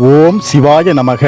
ஓம் சிவாய நமக.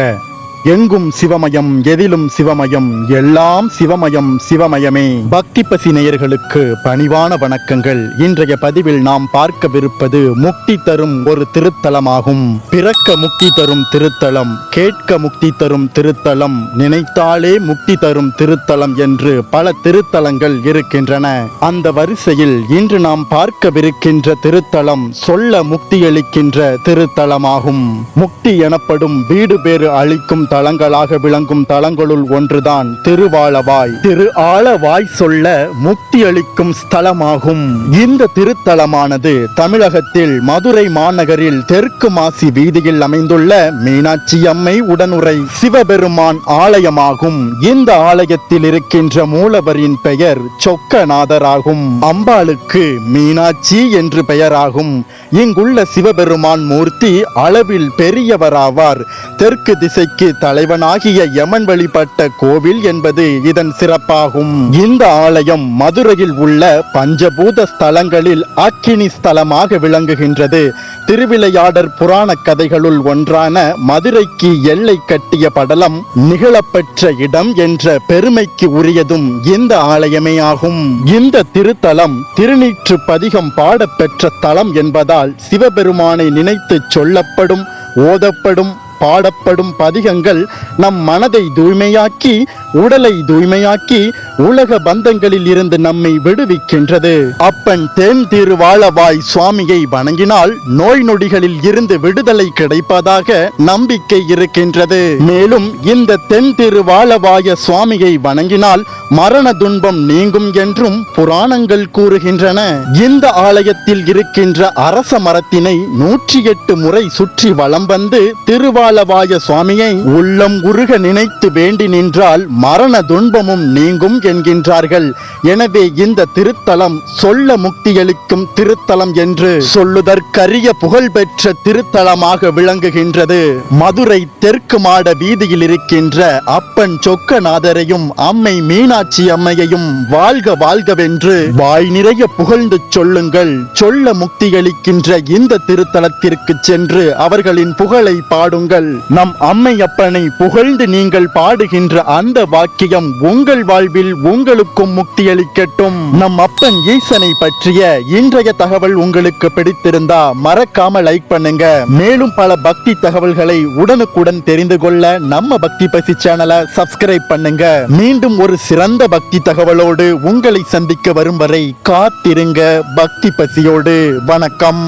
எங்கும் சிவமயம், எதிலும் சிவமயம், எல்லாம் சிவமயம் சிவமயமே. பக்தி பசி நேயர்களுக்கு பணிவான வணக்கங்கள். இன்றைய பதிவில் நாம் பார்க்கவிருப்பது முக்தி தரும் ஒரு திருத்தலமாகும். பிறக்க முக்தி தரும் திருத்தலம், கேட்க முக்தி தரும் திருத்தலம், நினைத்தாலே முக்தி தரும் திருத்தலம் என்று பல திருத்தலங்கள் இருக்கின்றன. அந்த வரிசையில் இன்று நாம் பார்க்கவிருக்கின்ற திருத்தலம் சொல்ல முக்தியளிக்கின்ற திருத்தலமாகும். முக்தி எனப்படும் வீடு பேறு அளிக்கும் தலங்களாக விளங்கும் தலங்களுள் ஒன்றுதான் திருவாலவாய். திரு ஆலவாய் சொல்ல முக்தி அளிக்கும் ஸ்தலமாகும். இந்த திருத்தலமானது தமிழகத்தில் மதுரை மாநகரில் தெற்கு மாசி வீதியில் அமைந்துள்ள மீனாட்சி அம்மை உடனுரை சிவபெருமான் ஆலயமாகும். இந்த ஆலயத்தில் இருக்கின்ற மூலவரின் பெயர் சொக்கநாதராகும். அம்பாளுக்கு மீனாட்சி என்று பெயராகும். இங்குள்ள சிவபெருமான் மூர்த்தி அளவில் பெரியவராவார். தெற்கு திசைக்கு தலைவனாகிய யமன் வழிபட்ட கோவில் என்பது இதன் சிறப்பாகும். இந்த ஆலயம் மதுரையில் உள்ள பஞ்சபூத ஸ்தலங்களில் அக்கினி ஸ்தலமாக விளங்குகின்றது. திருவிளையாடற் புராண கதைகளுள் ஒன்றான மதுரைக்கு எல்லை கட்டிய படலம் நிகழப்பெற்ற இடம் என்ற பெருமைக்கு உரியதும் இந்த ஆலயமே ஆகும். இந்த திருத்தலம் திருநீற்று பதிகம் பாடப்பெற்ற தலம் என்பதால் சிவபெருமானை நினைத்து சொல்லப்படும், ஓதப்படும், பாடப்படும் பதிகங்கள் நம் மனதை தூய்மையாக்கி, உடலை தூய்மையாக்கி, உலக பந்தங்களில் இருந்து நம்மை விடுவிக்கின்றது. அப்பன் தேன் திருவாலவாய் சுவாமியை வணங்கினால் நோய் நொடிகளில் இருந்து விடுதலை கிடைப்பதாக நம்பிக்கை இருக்கின்றது. மேலும் இந்த தென் திருவாலவாய சுவாமியை வணங்கினால் மரண துன்பம் நீங்கும் என்றும் புராணங்கள் கூறுகின்றன. இந்த ஆலயத்தில் இருக்கின்ற அரச மரத்தினை 108 முறை சுற்றி வலம் வந்து திருவாலவாய சுவாமியை உள்ளம் உருக நினைத்து வேண்டி நின்றால் மரண துன்பமும் நீங்கும் என்கின்றார்கள். எனவே இந்த திருத்தலம் சொல்ல முக்தியளிக்கும் திருத்தலம் என்று சொல்லுதற்கரிய புகழ்பெற்ற திருத்தலமாக விளங்குகின்றது. மதுரை தெற்கு மாட வீதியில் இருக்கின்ற அப்பன் சொக்கநாதரையும் அம்மை மீனாட்சி அம்மையையும் வாழ்க வாழ்கவென்று வாய் நிறைய புகழ்ந்து சொல்லுங்கள். சொல்ல முக்தியளிக்கின்ற இந்த திருத்தலத்திற்கு சென்று அவர்களின் புகழை பாடுங்கள். நம் அம்மையப்பனை புகழ்ந்து நீங்கள் பாடுகின்ற அந்த வாக்கியம் உங்கள் வாழ்வில் உங்களுக்கும் முக்தி அளிக்கட்டும். நம் அப்பன் ஈசனை பற்றிய இன்றைய தகவல் உங்களுக்கு பிடித்திருந்தா மறக்காம லைக் பண்ணுங்க. மேலும் பல பக்தி தகவல்களை உடனுக்குடன் தெரிந்து கொள்ள நம்ம பக்தி பசி சேனலை சப்ஸ்கிரைப் பண்ணுங்க. மீண்டும் ஒரு சிறந்த பக்தி தகவலோடு உங்களை சந்திக்க வரும் வரை காத்திருங்க பக்தி பசியோடு. வணக்கம்.